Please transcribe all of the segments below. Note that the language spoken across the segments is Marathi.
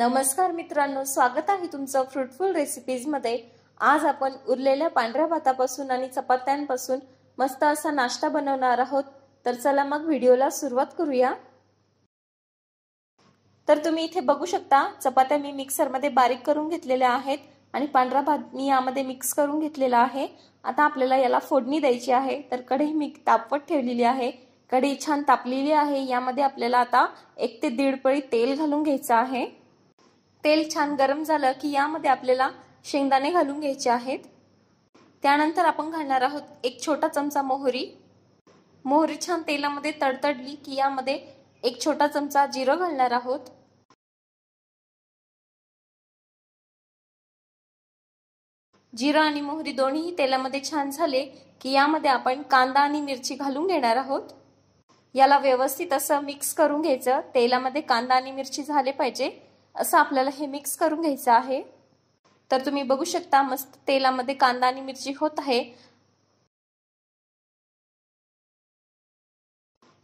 नमस्कार मित्रांनो, स्वागत आहे तुमचं फ्रूटफुल रेसिपीज मध्ये। आज आपण उरलेल्या पांढऱ्या भातापासून आणि चपात्यांपासून मस्त असा नाश्ता बनवणार आहोत। तर चला मग व्हिडिओला सुरुवात करूया। तर तुम्ही इथे बघू शकता, चपात्या मी मिक्सर मध्ये बारीक करून घेतलेल्या आहेत आणि पांढरा भात मी यामध्ये मिक्स करून घेतलेला आहे। आता आपल्याला याला फोडणी द्यायची आहे। तर कढई मी तापवत ठेवलेली आहे। कढई छान तापलेली आहे। यामध्ये आपल्याला आता 1 ते 1.5 पळी तेल घालून घ्यायचं आहे। तेल छान गरम झालं की यामध्ये आपल्याला शेंगदाणे घालून घ्यायचे आहेत। त्यानंतर आपण घालणार आहोत 1 छोटा चमचा मोहरी। मोहरी छान तेलामध्ये तडतडली की यामध्ये 1 छोटा चमचा जिरं घालणार आहोत। जिरं आणि मोहरी दोन्ही तेलामध्ये छान झाले की यामध्ये आपण कांदा आणि मिरची घालून घेणार आहोत। याला व्यवस्थित असं मिक्स करून घ्यायचं। तेलामध्ये कांदा आणि मिरची झाले पाहिजे असं आपल्याला हे मिक्स करून घ्यायचं आहे। तर तुम्ही बघू शकता, मस्त तेलामध्ये कांदा आणि मिरची होत आहे।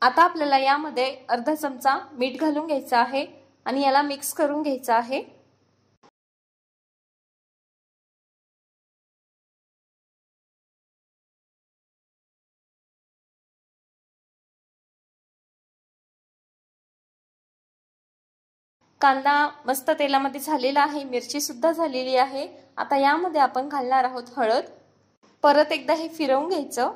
आता आपल्याला यामध्ये अर्धा चमचा मीठ घालून घ्यायचं आहे आणि याला मिक्स करून घ्यायचं आहे। कांदा मस्त तेलामध्ये झालेला आहे, मिरची सुद्धा झालेली आहे। आता यामध्ये आपण घालणार आहोत हळद। परत एकदा हे फिरवून घ्यायचं।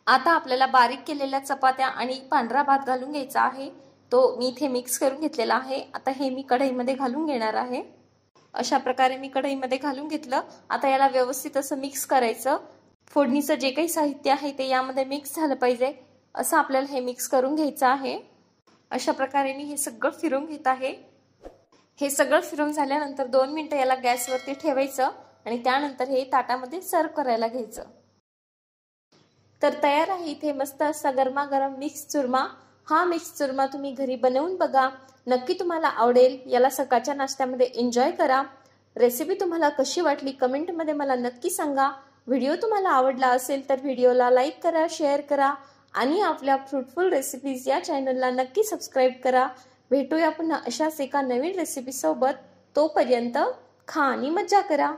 आता आपल्याला बारीक केलेल्या चपात्या आणि पांढरा भात घालून घ्यायचा आहे। तो मी इथे मिक्स करून घेतलेला आहे। आता हे मी कढईमध्ये घालून घेणार आहे। अशा प्रकारे मी कढईमध्ये घालून घेतलं। आता याला व्यवस्थित असं मिक्स करायचं। फोडणीचं जे काही साहित्य आहे ते यामध्ये मिक्स झालं पाहिजे असं आपल्याला हे मिक्स करून घ्यायचं आहे। अशा प्रकारे मी हे सगळं फिरवून घेत आहे। हे सगळं फिरवून झाल्यानंतर 2 मिनिटं याला गॅसवरती ठेवायचं आणि त्यानंतर हे ताटामध्ये सर्व करायला घ्यायचं। तर तयार आहे इथे मस्त असा गरमागरम मिक्स चुरमा। हा मिक्स चुरमा तुम्ही घरी बनवून बघा, नक्की तुम्हाला आवडेल। याला सकाळच्या नाश्त्यामध्ये एन्जॉय करा। रेसिपी तुम्हाला कशी वाटली कमेंटमध्ये मला नक्की सांगा। व्हिडिओ तुम्हाला आवडला असेल तर व्हिडिओला लाईक करा, शेअर करा आणि आपल्या फ्रूटफुल रेसिपीज या चॅनलला नक्की सबस्क्राइब करा। भेटूया पुन्हा अशाच एका नवीन रेसिपी सोबत। तोपर्यंत खा आणि मज्जा करा।